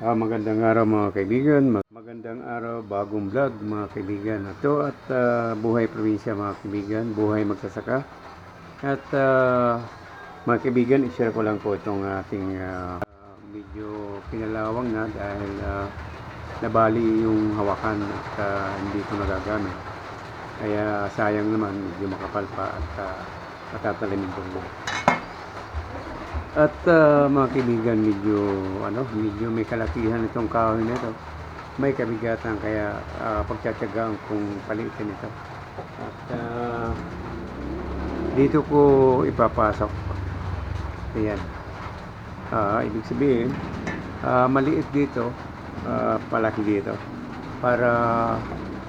Magandang araw mga kaibigan, magandang araw, bagong vlog mga kaibigan. Ito at buhay probinsya mga kaibigan, buhay magsasaka. At mga kaibigan, i-share ko lang po itong ating medyo pinalawang na dahil nabali yung hawakan at hindi ko nagagamit. Kaya sayang naman, medyo makapal pa at matatalimin ko rin. At mga kaibigan, medyo may kalakihan itong kahoy nito. May kabigatan kaya pagtsatsagaan kung palitin ito. At dito ko ipapasok. Ayan. Ibig sabihin, maliit dito, palaki dito. Para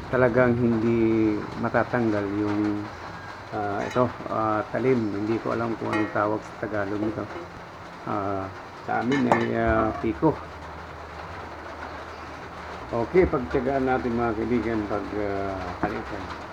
talagang hindi matatanggal yung talim. Hindi ko alam kung anong tawag sa Tagalog nito. Sa amin ay piko. Okay, pagtyagaan natin mga kaibigan pag kalitan.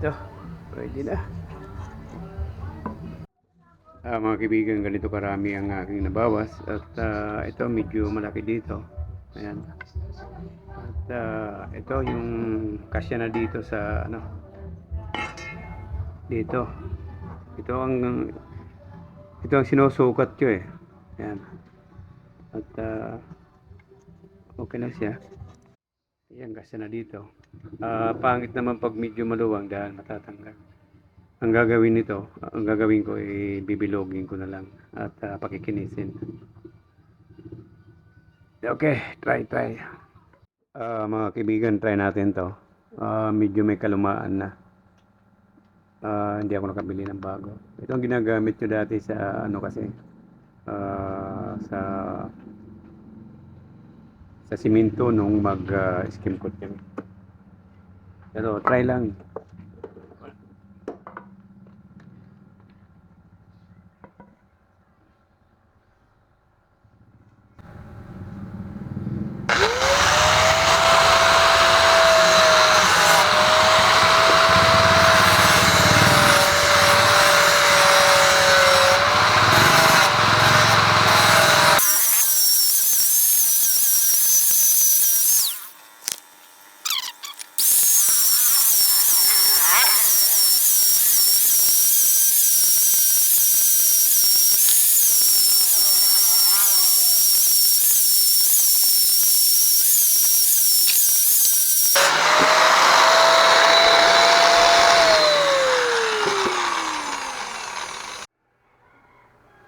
Ito, pwede na. Mga kaibigan, ganito karami ang aking nabawas. At ito medyo malaki dito. Ayan. At ito yung kasya na dito sa dito. Ito ang sinusukat ko eh. Ayan. At okay na siya. Ayan, kasya na dito. Pangit naman pag medyo maluwang dahil matatanggal. Ang gagawin ko ay bibilogin ko na lang at pakikinisin. Okay, try. Mga kaibigan, try natin to. Medyo may kalumaan na. Hindi ako nakabili ng bago. Ito ang ginagamit ko dati sa sa simento nung mag-skim coat kami. Pero try lang.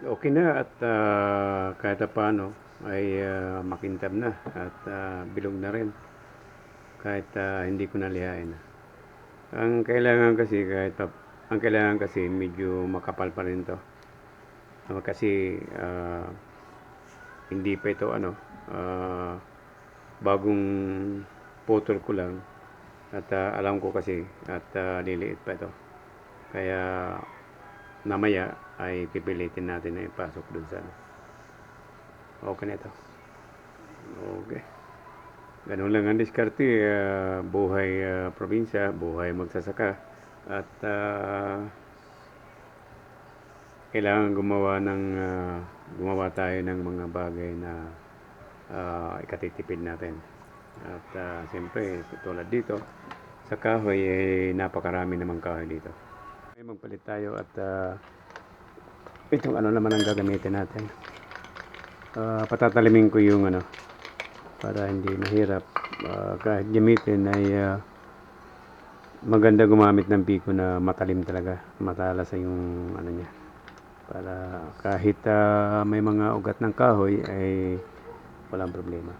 Okay na at kahit paano ay makintab na at bilog na rin kahit hindi ko nalihain. Ang kailangan kasi medyo makapal pa rin to. Kasi hindi pa ito bagong putol ko lang at alam ko kasi at liliit pa ito. Kaya mamaya ay pipilitin natin na ipasok dun sa okay na ito. Okay, ganun lang ang diskarte. Buhay probinsya, buhay magsasaka at kailangan gumawa tayo ng mga bagay na ikatitipid natin. At siyempre tulad dito sa kahoy napakarami namang kahoy dito. Magpalit tayo at itong naman ang gagamitin natin. Patatalimin ko yung para hindi mahirap kahit gamitin ay maganda gumamit ng biko na matalim talaga, matalas yung ano niya, para kahit may mga ugat ng kahoy ay walang problema.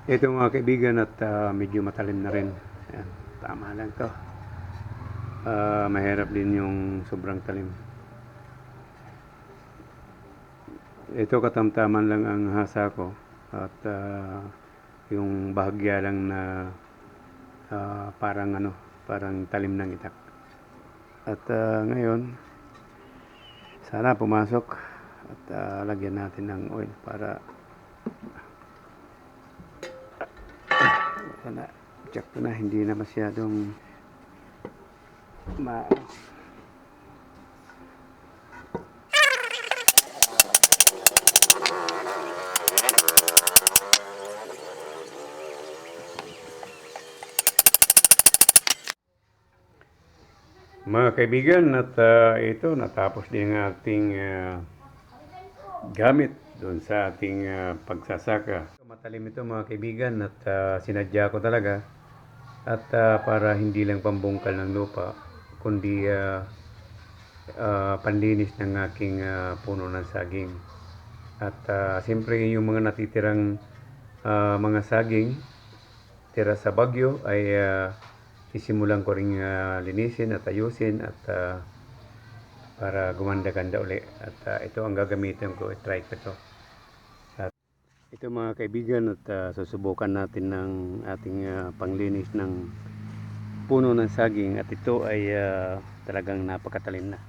Ito mga kaibigan, at medyo matalim na rin. Ayan, tama lang to. Mahirap din yung sobrang talim. Ito katamtaman lang ang hasa ko, at yung bahagya lang na parang talim ng itak. At ngayon, sana pumasok, at lagyan natin ng oil para sana check ko na hindi na masyadong mga kaibigan, at ito natapos din ang ating gamit doon sa ating pagsasaka. Matalim ito mga kaibigan, at sinadya ko talaga, at para hindi lang pambungkal ng lupa kundi panlinis ng aking puno ng saging. At siyempre yung mga natitirang mga saging tira sa bagyo ay sisimulan ko ring linisin at ayusin, at para gumanda-ganda uli. At ito ang gagamitin ko, i-try ko ito. At ito mga kaibigan, at susubukan natin ng ating panglinis ng puno ng saging, at ito ay talagang napakatalim na.